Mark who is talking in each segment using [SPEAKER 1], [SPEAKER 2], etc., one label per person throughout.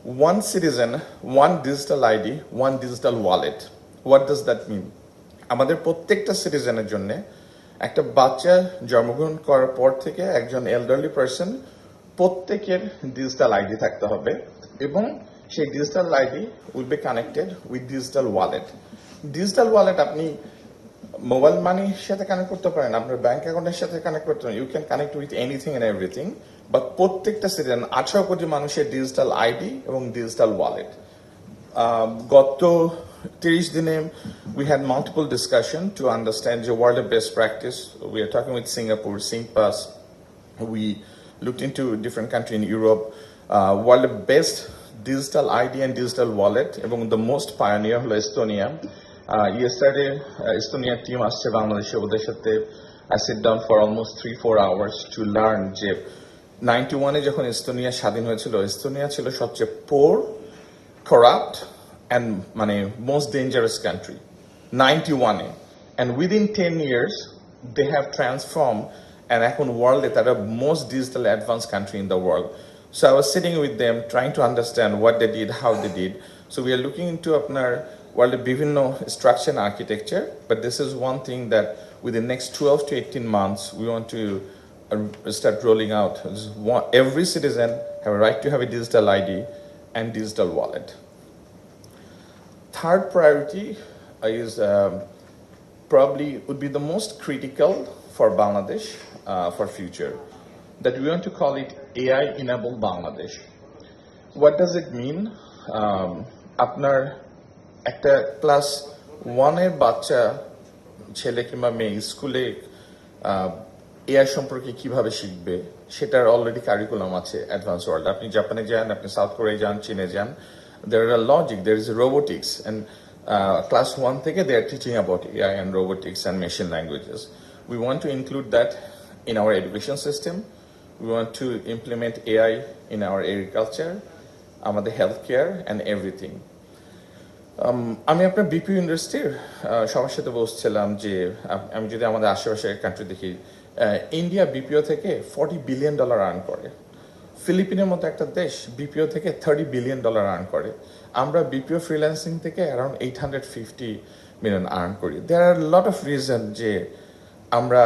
[SPEAKER 1] One citizen, one digital ID, one digital wallet. What does that mean? আমাদের প্রত্যেকটা সিটিজেনের জন্য একটা বাচ্চা জন্মগ্রহণ করার পর থেকে একজন এল্ডারলি পার্সন প্রত্যেকের ডিজিটাল আইডি থাকতে হবে এবং সেই digital ID will be connected with digital wallet. Digital wallet আপনি মোবাইল মানির সাথে কানেক্ট করতে পারেন, আপনার ব্যাংক অ্যাকাউন্টের সাথে কানেক্ট করতে পারেন, you can connect with anything and everything. But প্রত্যেকটা সিটিজেন 18 কোটি মানুষের ডিজিটাল আইডি এবং ডিজিটাল ওয়ালেট। গত 30 দিনে we had multiple discussion to understand the world of best practice. We are talking with Singapore, SingPass. We looked into different countries in Europe. World of best digital ID and digital wallet এবং the most pioneer হলো Estonia. Yesterday, Estonia team আসছে বাংলাদেশে, ওদের সাথে I sit down for almost 3-4 hours to learn যে 91-এ যখন Estonia স্বাধীন হয়েছিল, এস্তোনিয়া ছিল সবচেয়ে poor, corrupt and most dangerous country. 91-এ, and within 10 years they have transformed and এখন world তারা most digital advanced country in the world. So I was sitting with them trying to understand what they did, how they did. So we are looking into আপনার world বিভিন্ন structure and architecture, but this is one thing that within the next 12 to 18 months we want to start rolling out. Every citizen have a right to have a digital ID and digital wallet. Third priority is probably would be the most critical for Bangladesh for future, that we want to call it AI enabled Bangladesh. What does it mean? আপনার একটা class 1-এর বাচ্চা ছেলে কিংবা মেয়ে স্কুলে AI সম্পর্কে কিভাবে শিখবে সেটার অলরেডি কারিকুলাম আছে অ্যাডভান্স ওয়ার্ল্ড। আপনি জাপানে যান, আপনি সাউথ কোরিয়া যান, চীনে যান, there are logic, there is robotics, and class 1 থেকে they are teaching about AI and robotics and machine languages. We want to include that in our education system. We want to implement AI in our agriculture, আমাদের healthcare and everything. আমি আপনার BPO ইন্ডাস্ট্রির সবার সাথে বলছিলাম যে আমি যদি আমাদের আশেপাশের কান্ট্রি দেখি, ইন্ডিয়া বিপিও থেকে $40 বিলিয়ন আর্ন করে। ফিলিপিনের মতো একটা দেশ বিপিও থেকে $30 বিলিয়ন আর্ন করে। আমরা বিপিও ফ্রিল্যান্সিং থেকে অ্যারাউন্ড $850 মিলিয়ন আর্ন করি। দেয়ার আর লট অফ রিজন যে আমরা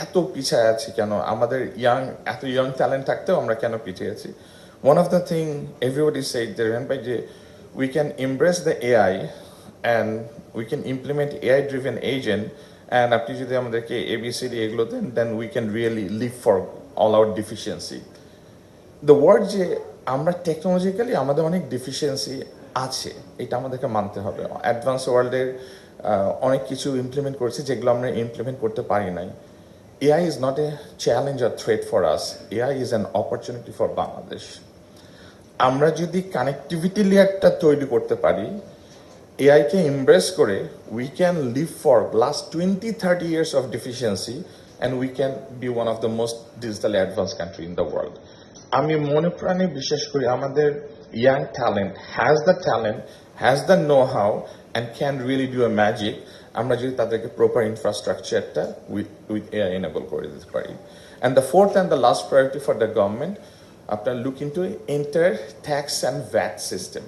[SPEAKER 1] এত পিছিয়ে আছি কেন, আমাদের এত ইয়াং ট্যালেন্ট থাকতেও আমরা কেন পিছিয়ে আছি। One of the thing everybody said ভাই যে we can embrace the AI and we can implement AI driven agent, and আপনি যদি আমাদেরকে ABCD এগুলো দেন, then we can really live for all our deficiency. The word যে আমরা technologically আমাদের অনেক ডিফিসিয়েন্সি আছে, এটা আমাদেরকে মানতে হবে। অ্যাডভান্স ওয়ার্ল্ডের অনেক কিছু ইমপ্লিমেন্ট করেছি যেগুলো আমরা ইমপ্লিমেন্ট করতে পারি নাই। AI is not a challenge or threat for us. AI is an opportunity for Bangladesh. আমরা যদি কানেক্টিভিটি লেয়ারটা তৈরি করতে পারি, এআইকে এমব্রেস করে, we can live for last 20-30 years of deficiency and we can be one of the most digitally advance country in the world. আমি মনে প্রাণে বিশ্বাস করি আমাদের young talent has the know how and can really do a magic, আমরা যদি তাদেরকে proper ইনফ্রাস্ট্রাকচারটা উইথ এআই এনেবল করে দিতে পারি। And the fourth and the last priority for the government, আপনার look into enter tax and VAT system.